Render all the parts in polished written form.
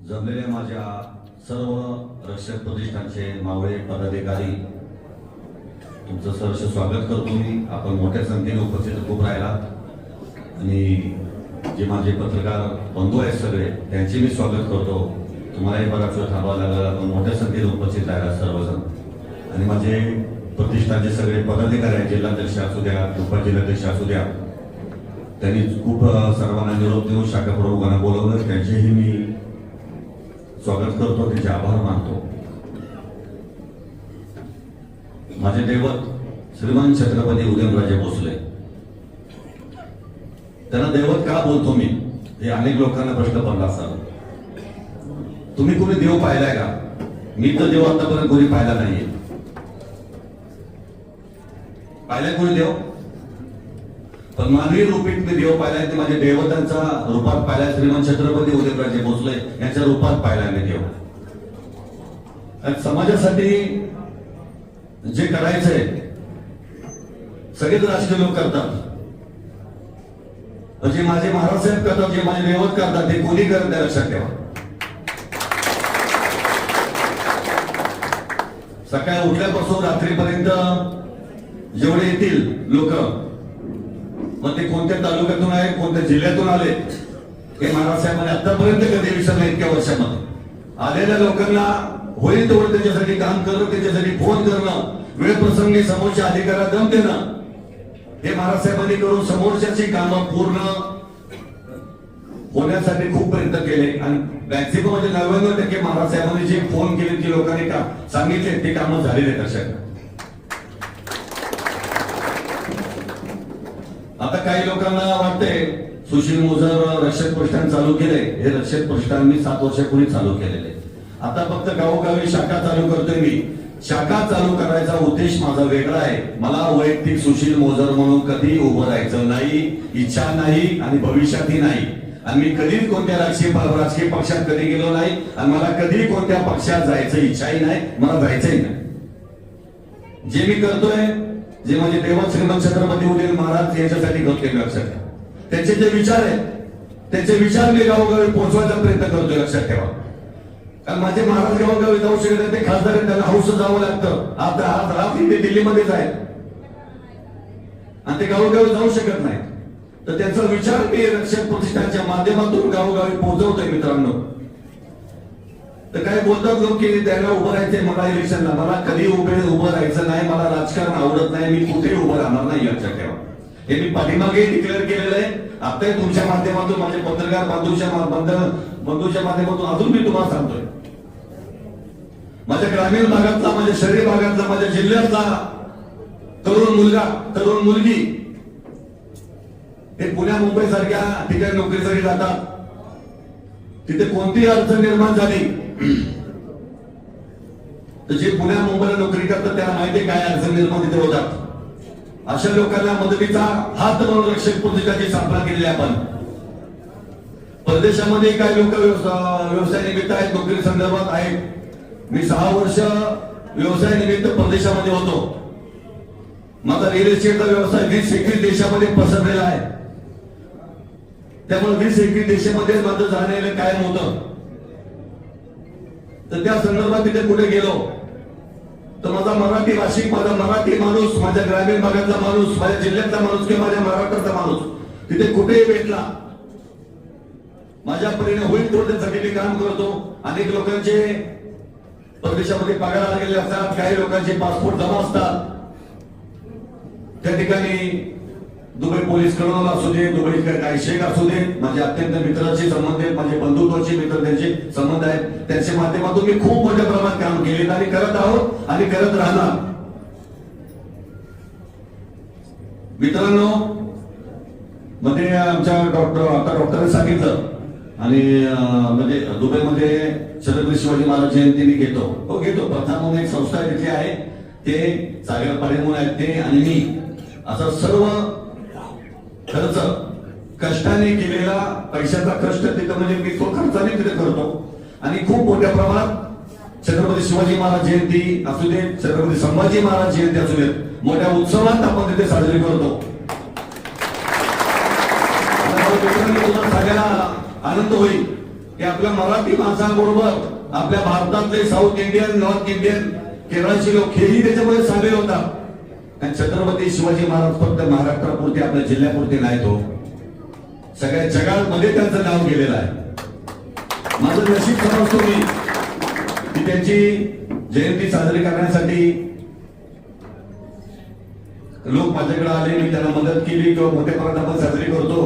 जमलेल्या माझ्या सर्व रक्षक प्रतिष्ठानचे मावळे पदाधिकारी, तुमचं सहर्ष स्वागत करतो मी. आपण मोठ्या संख्येने उपस्थित खूप राहिला आणि जे माझे पत्रकार बंधू आहेत सगळे त्यांचे मी स्वागत करतो. तुम्हालाही बराच वेळ थांबावं लागला, आपण मोठ्या संख्येने उपस्थित राहिला सर्वजण. आणि माझे प्रतिष्ठानचे सगळे पदाधिकारी आहेत, जिल्हाध्यक्ष असू द्या, उपजिल्हाध्यक्ष असू द्या, त्यांनी खूप सर्वांना निरोप देऊन शाखा प्रमुखांना बोलवलं, त्यांचेही मी स्वागत करतो, त्यांचे आभार मानतो. माझे दैवत श्रीमान छत्रपती उदयनराजे भोसले, त्यांना दैवत का बोलतो मी हे अनेक लोकांना प्रश्न पडला असाल. तुम्ही कोणी देव पाहिलाय का? मी तर देव आतापर्यंत कोणी पाहिला नाहीये. पाहिलाय कोणी देव? पण मानवी रूपीत मी देव पाहिलाय, ते माझ्या दैवतांच्या रूपात पाहिलाय. श्रीमान छत्रपती उदयनराजे भोसले यांच्या रूपात पाहिलाय मी देव. आणि समाजासाठी जे करायचंय सगळेच राजकीय लोक करतात, जे माझे महाराज साहेब करतात, जे माझे दैवत करतात, ते कोणी करत नाही, लक्षात ठेवा. सकाळी उठल्यापासून रात्रीपर्यंत जेवढे येतील लोक, मग ते कोणत्या तालुक्यातून आहे, कोणत्या जिल्ह्यातून आले, हे महाराज साहेबांनी आतापर्यंत कधी विसरलं. इतक्या वर्षामध्ये आलेल्या लोकांना होईल तेवढं त्याच्यासाठी काम करणं, त्याच्यासाठी फोन करणं, वेळ प्रसंगी समोरच्या अधिकाऱ्याला दम देणं, हे महाराज साहेबांनी करून समोरच्याची कामं पूर्ण होण्यासाठी खूप प्रयत्न केले. आणि मॅक्सिमम म्हणजे 99% महाराज साहेबांनी जे फोन केले, जे लोकांनी का सांगितले, ते कामं झालेले आहेत. आता काही लोकांना वाटतंय सुशील मोजर रक्षक प्रतिष्ठान चालू केले. हे रक्षक प्रतिष्ठान मी 7 वर्षापूर्वी चालू केलेले. आता फक्त गावोगावी शाखा चालू करतोय मी. शाखा चालू करायचा उद्देश माझा वेगळा आहे. मला वैयक्तिक सुशील मोजर म्हणून कधी उभं राहायचं नाही, इच्छा नाही आणि भविष्यातही नाही. आणि मी कधीच कोणत्या राजकीय पक्षात कधी गेलो नाही आणि मला कधी कोणत्या पक्षात जायचं इच्छाही नाही, मला जायचंही नाही. जे मी करतोय, जे माझे दैवत श्रीमंत छत्रपती उदयन महाराज यांच्यासाठी करतोय, लक्षात ठेवा. त्यांचे जे विचार आहेत, त्यांचे विचार मी गावोगावी पोहोचवायचा प्रयत्न करतोय, लक्षात ठेवा. कारण माझे महाराज गावोगावी जाऊ शकत नाही, ते खासदार आहेत, त्यांना हौस जावं लागतं. आता आज रात्री ते दिल्लीमध्येच आहेत आणि ते गावोगावी जाऊ शकत नाही. तर त्यांचा विचार मी रक्षक प्रतिष्ठानच्या माध्यमातून गावोगावी पोहोचवतोय मित्रांनो. तर काय बोलतात लोक की त्याला उभं राहायचंय मला इलेक्शनला. मला कधी उभं राहायचं नाही, मला राजकारण आवडत नाही, मी कुठेही उभं राहणार नाही, लक्षात ठेवा. हे मी पाठीमागे डिक्लेअर केलेलं आहे. आता तुमच्या माध्यमातून, माझे पत्रकार बंधूच्या माध्यमातून अजून मी तुम्हाला सांगतोय. माझ्या ग्रामीण भागातला, माझ्या शहरी भागातला, माझ्या जिल्ह्यातला तरुण मुलगा, तरुण मुलगी हे पुण्या मुंबई सारख्या ठिकाणी नोकरीसाठी जातात. तिथे कोणतीही अडचण निर्माण झाली तर जे पुण्या मुंबईला नोकरी करतात त्यांना माहिती काय अडचण निर्माण तिथे होतात. अशा लोकांना मदतीचा हात म्हणून रक्षक प्रतिष्ठानची स्थापना केलेली आपण. परदेशामध्ये काही लोक व्यवसाय निमित्त आहेत, नोकरी संदर्भात आहेत. मी 6 वर्ष व्यवसाय निमित्त परदेशामध्ये होतो. माझा रिअल इस्टेटचा व्यवसाय 20-21 देशामध्ये पसरलेला आहे. त्यामुळे 20-21 देशामध्ये माझं जाणलेलं कायम होतं. तर त्या संदर्भात तिथे कुठे गेलो तर माझा मराठी भाषिक, माझा मराठी माणूस, माझ्या ग्रामीण भागातला माणूस, माझ्या जिल्ह्यातला माणूस किंवा माझ्या महाराष्ट्रातला माणूस तिथे कुठेही भेटला, माझ्या परीने होईल तेवढ्यासाठी मी काम करतो. अनेक लोकांचे परदेशामध्ये पगार गेलेले असतात, काही लोकांचे पासपोर्ट जमा असतात. त्या ठिकाणी दुबई पोलीस कलोनल असू दे, दुबई काही शेख असू दे, माझे अत्यंत मित्राचे संबंध आहेत, माझे बंधुत्वाचे मित्र त्यांचे संबंध आहेत. त्यांच्या माध्यमातून मी खूप मोठ्या प्रमाणात काम केले आणि करत आहोत आणि करत राहणार. मित्रांनो, मध्ये आमच्या आता डॉक्टरांनी सांगितलं आणि म्हणजे दुबईमध्ये छत्रपती शिवाजी महाराज जयंती मी घेतो. हो घेतो. प्रथम म्हणून एक संस्था तिथे आहे, ते सागर पाडे म्हणून आहेत ते आणि मी, असं सर्व खर्च कष्टाने केलेला पैशाचा कष्ट तिथं म्हणजे मी तो खर्चाने तिथे करतो. आणि खूप मोठ्या प्रमाणात छत्रपती शिवाजी महाराज जयंती असू दे, छत्रपती संभाजी महाराज जयंती असू दे, मोठ्या उत्सवात आपण तिथे साजरी करतो. सगळ्यांना आनंद होईल की आपल्या मराठी माणसांबरोबर आपल्या भारतातले साऊथ इंडियन, नॉर्थ इंडियन, केरळचे लोक हेही त्याच्यामध्ये सामील होतात। आणि छत्रपती शिवाजी महाराज फक्त महाराष्ट्रापुरते, आपल्या जिल्ह्यापुरते नाही, तो सगळ्या जगामध्ये त्यांचं नाव गेलेलं आहे। माझं नशीब समजतो मी की त्यांची जयंती साजरी करण्यासाठी लोक माझ्याकडे आले, मी त्यांना मदत केली किंवा मोठ्या प्रमाणात आपण साजरी करतो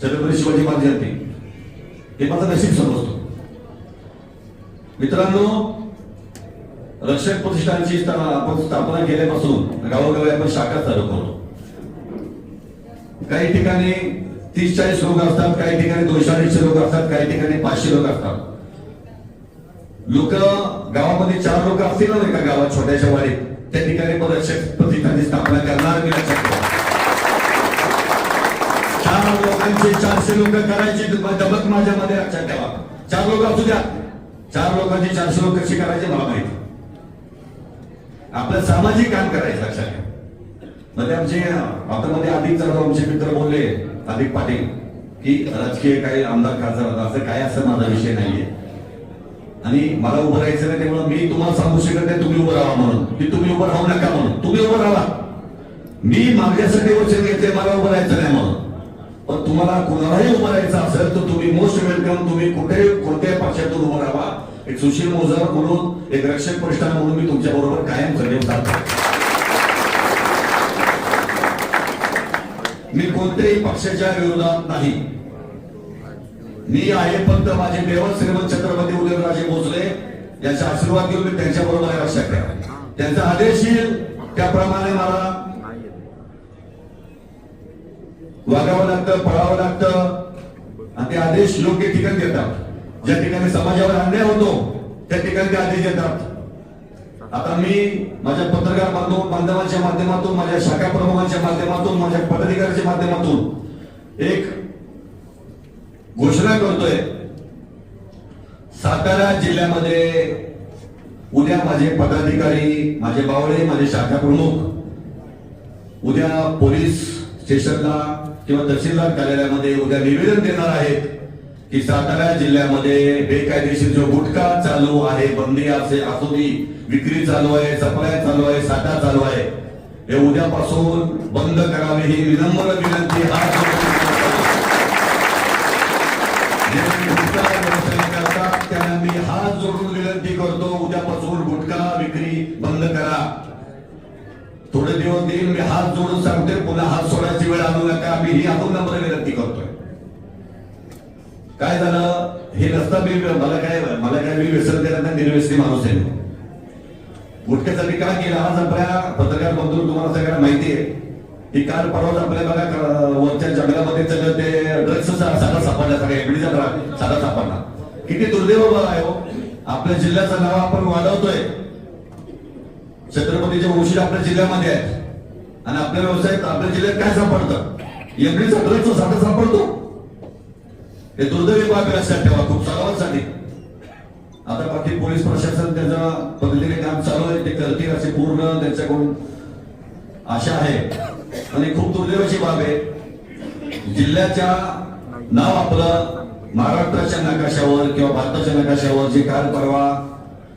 छत्रपती शिवाजी महाराज जयंती, हे माझं नशीब समजतो। मित्रांनो, रक्षक प्रतिष्ठानची आपण स्थापना केल्यापासून गावोगावी आपण शाखा चालू करतो। काही ठिकाणी 30-40 लोक असतात, काही ठिकाणी 200-250 लोक असतात, काही ठिकाणी 500 लोक असतात। लोक गावामध्ये 4 लोक असतील ना एका गावात छोट्याशा वाडीत, त्या ठिकाणी पण रक्षक प्रतिष्ठानची स्थापना करणार मी लक्षात ठेवा। 4 लोकांचे 400 लोक करायची दमक माझ्यामध्ये लक्षात ठेवा। 4 लोक असू द्या, 4 लोकांची 400 लोक कशी करायचे मला माहिती। आपलं सामाजिक काम करायचं लक्षात घ्या। म्हणजे आमचे आता मध्ये अधिक जाधव आमचे मित्र बोलले, अधिक पाटील, की राजकीय काही आमदार खासदार असं काय, असं माझा विषय नाहीये आणि मला उभं राहायचं नाही। त्यामुळे मी तुम्हाला सांगू शकत नाही तुम्ही उभं राहा म्हणून, की तुम्ही उभं राहू नका म्हणून, तुम्ही उभं राहा। मी माझ्यासाठी वचन घेतले मला उभं राहायचं नाही म्हणून, पण तुम्हाला कुणालाही उभं राहायचं असेल तर तुम्ही मोस्ट वेलकम, तुम्ही कुठे कोणत्याही पक्षातून उभं राहा। एक सुशील मोजावर म्हणून, एक रक्षक प्रतिष्ठान म्हणून मी तुमच्या बरोबर कायम सदैव जातो। मी कोणत्याही पक्षाच्या विरोधात नाही, मी आहे फक्त माझे देव श्रीमंत छत्रपती उदयनराजे भोसले यांचा आशीर्वाद घेऊन मी त्यांच्या बरोबर आहे लक्षात ठेवा। त्यांचा आदेश येईल त्याप्रमाणे मला वागावं लागतं, पळावं लागतं आणि ते आदेश योग्य ठिकाणी देतात। ज्या ठिकाणी समाजावर अन्याय होतो त्या ठिकाणी ते आदेश देतात। आता मी माझ्या पत्रकार बांधवांच्या माध्यमातून, माझ्या शाखा प्रमुखांच्या माध्यमातून, माझ्या पदाधिकाऱ्यांच्या माध्यमातून एक घोषणा करतोय, सातारा जिल्ह्यामध्ये उद्या माझे पदाधिकारी, माझे बावळे, माझे शाखा प्रमुख उद्या पोलीस स्टेशनला किंवा तहसीलदार कार्यालयामध्ये उद्या निवेदन देणार आहेत की सातारा जिल्ह्यामध्ये बेकायदेशीर जो गुटखा चालू आहे, बंदी असे असोदी, विक्री चालू आहे, सप्लाय चालू आहे, साठा चालू आहे, हे उद्यापासून बंद करावे ही विनम्र विनंती त्यांना मी हात जोडून विनंती करतो, उद्यापासून गुटखा विक्री बंद करा। थोडे दिवस देईल, मी हात जोडून सांगतोय, पुन्हा हात सोडायची वेळ आणू नका, मी ही अजून नम्र विनंती करतोय। काय झालं हे नसता मी मला काय मी व्यसन देण्याचा निर्व्यसनी माणूस आहे। गुटख्यासाठी काय केलं, आज आपल्या पत्रकार बंधू तुम्हाला सगळ्यांना माहिती आहे की काल परवाच आपल्या बघा वरच्या जंगलामध्ये सगळं ते ड्रग्सचा साठा सापडला, सगळ्या एकडीचा साठा सापडला। किती दुर्दैव आहे हो, आपल्या जिल्ह्याचं नाव आपण वाढवतोय, छत्रपतीचे वंशीज आपल्या जिल्ह्यामध्ये आहेत आणि आपल्या व्यवसायात आपल्या जिल्ह्यात काय सापडतं, एकडीचा ड्रग्सचा साठा सापडतो। हे दुर्दैवी बाब लक्षात ठेवा खूप सर्वांसाठी। आता बाकी पोलीस प्रशासन त्याच्या पद्धतीने काम चालू आहे, ते करतील असे पूर्ण त्यांच्याकडून आशा आहे आणि खूप दुर्दैवाची बाब आहे। जिल्ह्याच्या नाव आपलं महाराष्ट्राच्या नकाशावर किंवा भारताच्या नकाशावर जे काल परवा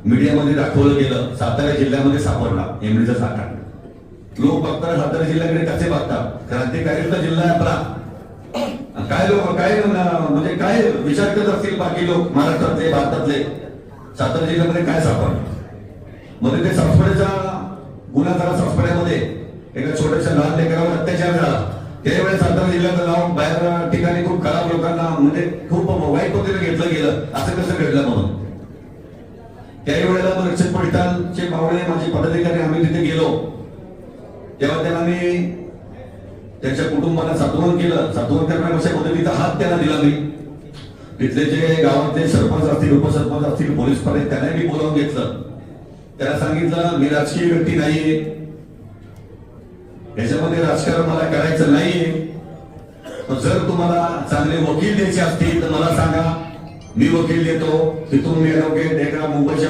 मीडियामध्ये दाखवलं गेलं, सातारा जिल्ह्यामध्ये सापडला एमडीचा साठा। लोक बघतात सातारा जिल्ह्याकडे कसे बघतात, क्रांतिकारीचा जिल्हा आहे आपला। काय लोक काय म्हणजे काय विचार करत असतील बाकी लोक महाराष्ट्रातले, भारतातले, सातारा जिल्ह्यामध्ये काय सापडलं, मध्ये ते सासपड्याचा गुन्हा झाला, सासपड्यामध्ये एका छोट्याशा लहान लेकरावर अत्याचार झाला, त्यावेळेस सातारा जिल्ह्याचं नाव बाहेर ठिकाणी खूप खराब लोकांना म्हणजे खूप वाईट पद्धतीने घेतलं गेलं, असं कसं घडलं म्हणून। त्याही वेळेला रक्षक प्रतिष्ठानचे बावळे माझे पदाधिकारी आम्ही तिथे गेलो, तेव्हा त्यांना मी त्यांच्या कुटुंबाला सांत्वन केलं। सांत्वन करण्यापेक्षा पद्धतीचा हात त्यांना दिला मी। तिथले जे गावातले सरपंच असतील, उपसरपंच असतील, पोलीस पाटील, त्यांना मी बोलावून घेतलं, त्यांना सांगितलं मी राजकीय व्यक्ती नाहीये, याच्यामध्ये राजकारण मला करायचं नाहीये, जर तुम्हाला चांगले वकील द्यायचे असतील तर मला सांगा, मी वकील देतो। तिथून मी ऍडव्होकेट एका मुंबईच्या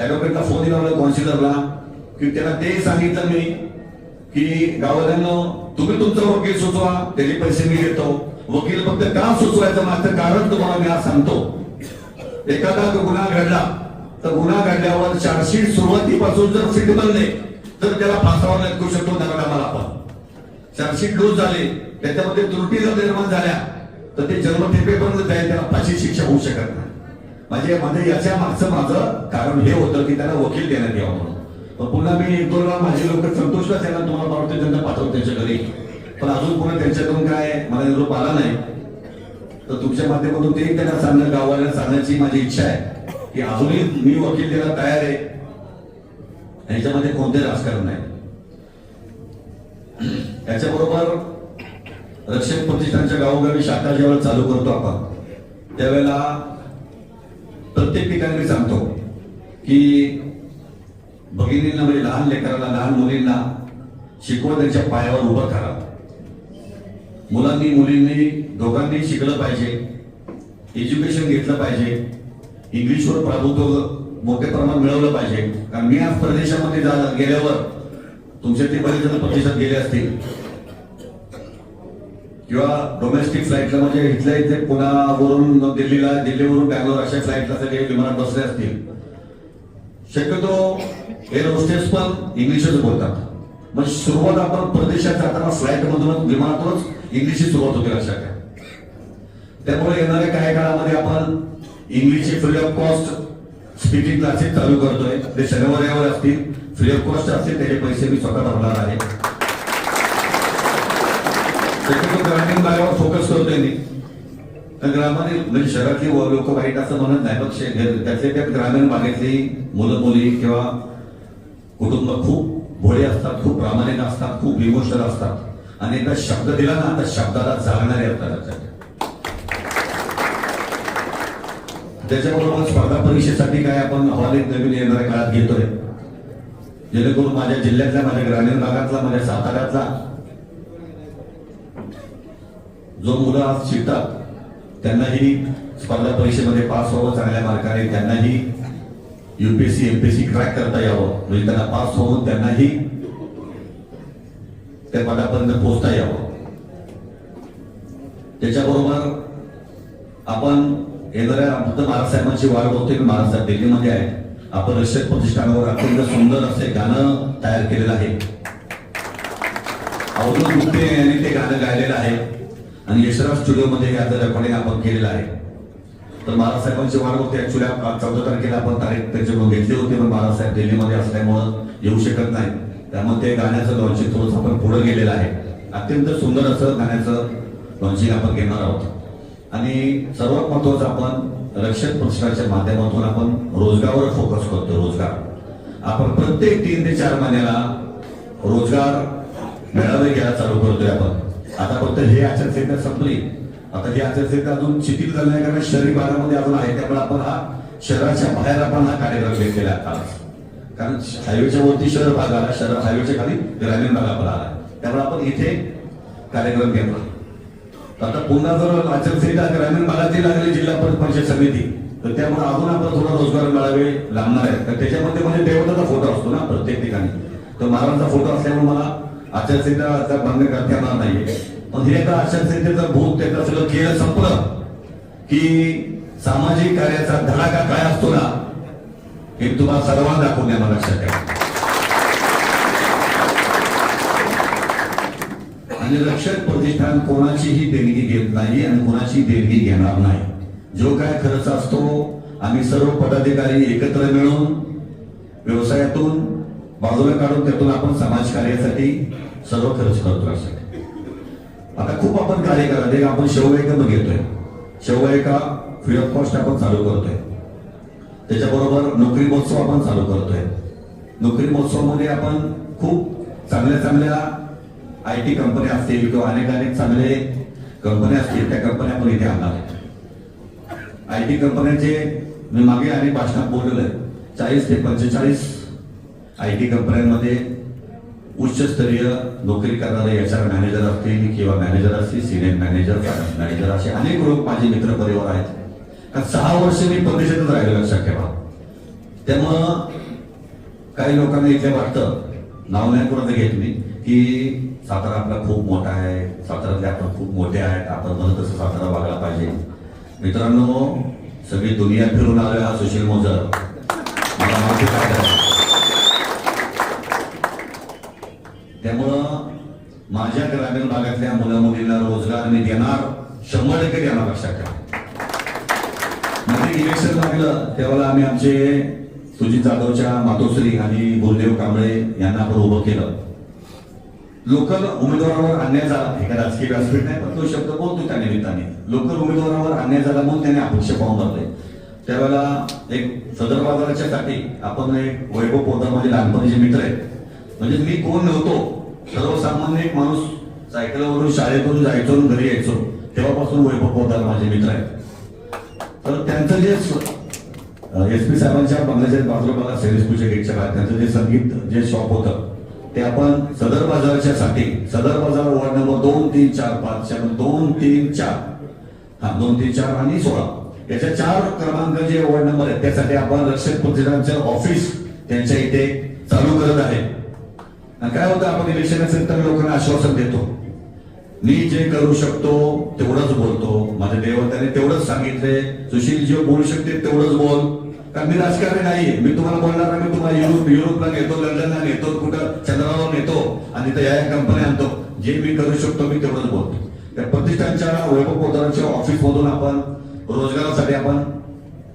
ऍडव्होकेटला फोन लावला कॉन्सिलरला, की त्याला ते सांगितलं मी की गावाल्यांनो तुम्ही तुमचा वकील सुचवा, त्याचे पैसे मी देतो। वकील फक्त का सुचवायचं मागचं कारण तुम्हाला मी आज सांगतो। एखादा गुन्हा घडला तर गुन्हा घडल्यावर चार्जशीट सुरुवातीपासून जर फिट बनले तर त्याला फासावर लटकू शकतो त्या कामाला आपण. चार्जशीट लूज झाले, त्याच्यामध्ये त्रुटी जर निर्माण झाल्या तर ते जन्मठेपेपर्यंत जाईल, त्याला फाशी शिक्षा होऊ शकत नाही. म्हणजे याच्या मागचं माझं कारण हे होतं की त्याला वकील देण्यात यावं म्हणून. पण पुन्हा मी एक दोन वेळा माझे लोक संतोषला त्यांना तुम्हाला पावते त्यांना पाठवतो त्यांच्या घरी, पण अजून पुन्हा त्यांच्याकडून काय मला निरोप आला नाही. तर तुमच्या माध्यमातून ते त्यांना सांगणं, गावाला सांगण्याची माझी इच्छा आहे की अजूनही मी वकील द्यायला तयार आहे. याच्यामध्ये कोणते राजकारण नाही. याच्याबरोबर रक्षक प्रतिष्ठानच्या गावोगावी शाखा जेव्हा चालू करतो आपण त्यावेळेला प्रत्येक ठिकाणी मी सांगतो की भगिनींना म्हणजे लहान लेकरांना, लहान मुलींना शिकवण त्यांच्या पायावर उभं करा. मुलांनी मुलींनी दोघांनी शिकलं पाहिजे, एज्युकेशन घेतलं पाहिजे, इंग्लिशवर प्रभुत्व मोठे प्रमाण मिळवलं पाहिजे. कारण मी आज परदेशामध्ये गेल्यावर तुमच्या ते बरेच जण परदेशात गेले असतील किंवा डोमेस्टिक फ्लाईटला म्हणजे इथल्या इथे पुण्यावरून दिल्लीला, दिल्लीवरून बँगलोर अशा फ्लाईटला सगळे विमानात बसले असतील. शक्यतो एअर होस्टेस पण इंग्लिशच बोलतात. म्हणजे सुरुवात आपण परदेशात जाताना फ्लाईट मधूनच विमानातूनच इंग्लिशची सुरुवात होते लक्षात घ्या. त्यामुळे येणाऱ्या काही काळामध्ये आपण इंग्लिशचे free of cost speaking classes चालू करतोय. ते शनिवार असतील, फ्री ऑफ कॉस्ट असतील, त्याचे पैसे मी स्वतः भरणार आहे. शक्यतो ग्रामीण भागावर फोकस करतोय मी. ग्रामीण म्हणजे शहरातली लोक वाईट असं म्हणत नाही, पण त्यातले त्या ग्रामीण भागातली मुलं मुली किंवा कुटुंब खूप भोळे असतात, खूप प्रामाणिक असतात, खूप इमोशनल असतात आणि एकदा शब्द दिला ना तर शब्दाला जागणारे असतात. त्याच्याबरोबर स्पर्धा परीक्षेसाठी काय आपण हवाले नवीन येणाऱ्या काळात घेतोय, जेणेकरून माझ्या जिल्ह्यातल्या, माझ्या ग्रामीण भागातला, माझ्या साताऱ्यातला जो मुलं आज शिकतात त्यांनाही स्पर्धा परीक्षेमध्ये पास व्हावं चांगल्या मार्काने, त्यांनाही युपीएससी एमपीएससी क्रॅक करता यावं, म्हणजे त्यांना पास होऊन त्यांनाही त्या पदापर्यंत पोहोचता यावं. त्याच्याबरोबर आपण येणाऱ्या फक्त महाराजसाहेबांची वाट बघतोय. महाराजसाहेब दिल्लीमध्ये आहे. आपण रक्षक प्रतिष्ठानावर अत्यंत सुंदर असे गाणं तयार केलेलं आहे. अवधूत गुप्ते यांनी ते गाणं गायलेलं आहे आणि यशराज स्टुडिओ मध्ये याचं रेकॉर्डिंग आपण केलेलं आहे. तर महाराजसाहेबांची वाट बघते. ऍक्च्युली 14 तारखेला आपण तारीख त्यांच्याकडून घेतली होती, पण महाराजसाहेब दिल्लीमध्ये असल्यामुळं येऊ शकत नाही. त्यामुळे ते गाण्याचं लॉन्चिंग थोडंच आपण पुढे गेलेलं आहे. अत्यंत सुंदर असं गाण्याचं लॉन्चिंग आपण घेणार आहोत. आणि सर्वात महत्वाचं आपण रक्षक प्रतिष्ठानच्या माध्यमातून आपण रोजगारावर फोकस करतो. रोजगार आपण प्रत्येक 3 ते 4 महिन्याला रोजगार मेळावे घ्यायला चालू करतोय आपण. आता फक्त हे आचारसंहिता संपली, आता ही आचारसंहिता अजून शिथिल झाली नाही कारण शहरी भागामध्ये अजून आहे. त्यामुळे आपण हा शहराच्या बाहेर आपण हा कार्यक्रम घेतलेला आहे. कारण हायवेच्या वरती शहर भाग आला, शहर हायवेच्या खाली ग्रामीण भाग आपला आला, त्यामुळे आपण इथे कार्यक्रम घेतला. आता पुन्हा जर आचारसंहिता ग्रामीण भागाची लागली जिल्हा परिषद समिती, तर त्यामुळे अजून आपण थोडा रोजगार मेळावे लागणार आहेत. तर त्याच्यामध्ये म्हणजे देवताचा फोटो असतो ना प्रत्येक ठिकाणी, तर महाराजांचा फोटो असल्यामुळे मला आचारसंहिता भंग करता येणार नाहीये. पण हे एका आचारसंहितेचं भूत त्याचं सगळं केलं संपलं की सामाजिक कार्याचा धडाका काय असतो ना हे तुम्हाला सर्वांना दाखवून द्या. मला लक्षात ठेवा. आणि रक्षक प्रतिष्ठान कोणाचीही देणगी घेत नाही आणि कोणाची देणगी घेणार नाही. जो काय खर्च असतो आम्ही सर्व पदाधिकारी एकत्र मिळून व्यवसायातून बाजूला काढून त्यातून आपण समाज कार्यासाठी सर्व खर्च करतो. आता खूप आपण कार्य करत आपण शेवगायिका घेतोय. शेवगायिका फ्री ऑफ कॉस्ट आपण चालू करतोय. त्याच्याबरोबर नोकरी महोत्सव आपण चालू करतोय. नोकरी महोत्सवामध्ये आपण खूप चांगल्या चांगल्या IT कंपन्या असतील किंवा अनेक चांगले कंपन्या असतील त्या कंपन्या आपण इथे आणणार आहेत. IT कंपन्यांचे मी मागे अनेक भाषणात बोललेलो आहे. 40 ते 45 IT कंपन्यांमध्ये उच्चस्तरीय नोकरी करणारे HR मॅनेजर असतील किंवा मॅनेजर असतील, सिनियर मॅनेजर, फायनान्स मॅनेजर असे अनेक लोक माझे मित्र परिवार आहेत. कारण 6 वर्ष मी परदेशातच राहिलो लक्षात ठेवा. त्यामुळं काही लोकांना इथे वाटतं, नाव नाही कोणाचं घेत मी, की सातारा आपला खूप मोठा आहे, साताऱ्यातले आपण खूप मोठे आहेत, आपण म्हणत तसं सातारा वागला पाहिजे. मित्रांनो सगळी दुनिया फिरून आलोय हा सुशील मोजर. मला माहिती काय करायचं. त्यामुळं माझ्या ग्रामीण भागातल्या मुला मुलींना रोजगार मी देणार, 100% देणार, लक्षात ठेवा. मध्ये इलेक्शन लागलं तेव्हा आम्ही आमचे सुजित जाधवच्या मातोश्री आणि गुरुदेव कांबळे यांना आपण उभं केलं. लोकल उमेदवारावर अन्याय झाला, हे काय राजकीय व्यासपीठ नाही, पण तो शब्द बोलतो त्या निमित्ताने. लोकल उमेदवारावर अन्याय झाला म्हणून त्याने अपक्ष फॉर्म भरले. त्यावेळेला एक सदर बाजाराच्या साठी आपण एक वैभव पोदार माझे लहानपणीचे मित्र आहेत. म्हणजे मी कोण नव्हतो, सर्वसामान्य एक माणूस, सायकलवरून शाळेतून जायचो आणि घरी यायचो, तेव्हापासून वैभव पोदार माझे मित्र आहेत. तर त्यांचं जे SP साहेबांच्या बंगल्याच्या बाजूला बघा, सेरिसपूरच्या गेटच्या बाहेर त्यांचं जे संगीत जे शॉप होतं ते आपण सदर बाजाराच्या साठी, सदर बाजार वॉर्ड नंबर 2, 3, 4, 5, 2, 3, 4, 2, 3, 4 आणि 16 याच्या 4 क्रमांक जे वॉर्ड नंबर आहेत त्यासाठी आपण रक्षक प्रतिष्ठानचं ऑफिस त्यांच्या इथे चालू करत आहे. काय होतं, आपण इलेक्शन असेल तर लोकांना आश्वासन देतो, मी जे करू शकतो तेवढंच बोलतो. माझ्या देवताने तेवढंच सांगितले, सुशील जे बोलू शकते तेवढंच बोल. कारण मी राजकारणी नाहीये, मी तुम्हाला बोलणार नाही, मी तुम्हाला युरोपला नेतो, लंडनला नेतो, कुठं चंद्रावर नेतो आणि तिथे या कंपन्या आणतो. जे मी करू शकतो मी तेवढंच बोलतो. त्या प्रतिष्ठानच्या वैभव पोदारांच्या ऑफिस मधून आपण रोजगारासाठी आपण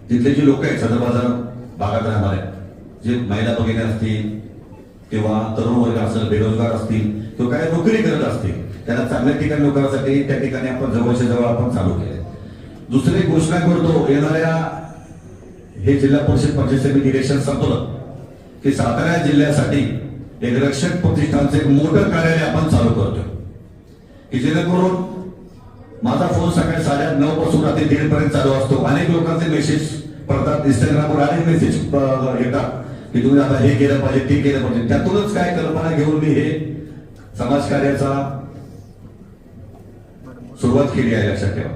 तिथले जे लोक आहेत सदर बाजार भागात राहणारे, जे महिला भगिनी असतील किंवा तरुण वर्ग असेल, बेरोजगार असतील किंवा काय नोकरी करत असतील, त्यांना चांगल्या ठिकाणी नोकरीसाठी त्या ठिकाणी आपण जवळच्या जवळ आपण चालू केले. दुसरी घोषणा करतो, येणाऱ्या हे जिल्हा परिषद पंचायत समिती इलेक्शन संपलं की सातारा जिल्ह्यासाठी एक रक्षक प्रतिष्ठानचे एक मोठं कार्यालय आपण चालू करतोय की जेणेकरून माझा फोन सकाळी 9:30 पासून रात्री 1:30 पर्यंत चालू असतो. अनेक लोकांचे मेसेज पडतात, इंस्टाग्रामवर अनेक मेसेज येतात की तुम्ही आता हे केलं पाहिजे, ते केलं पाहिजे. त्यातूनच काय कल्पना घेऊन मी हे समाजकार्याचा सुरुवात केली आहे, लक्षात ठेवा.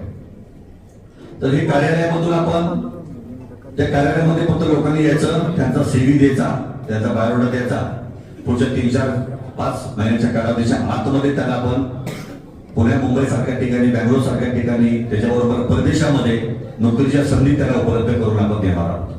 तर हे कार्यालयामधून आपण त्या कार्यालयामध्ये फक्त लोकांनी यायचं, त्यांचा CV द्यायचा, त्यांचा बायोडाटा द्यायचा. पुढच्या 3, 4, 5 महिन्याच्या कालावधीच्या आतमध्ये त्यांना आपण पुण्या मुंबई सारख्या ठिकाणी, बँगलोर सारख्या ठिकाणी, त्याच्याबरोबर परदेशामध्ये नोकरीच्या संधी त्याला उपलब्ध करून आपण देणार आहोत.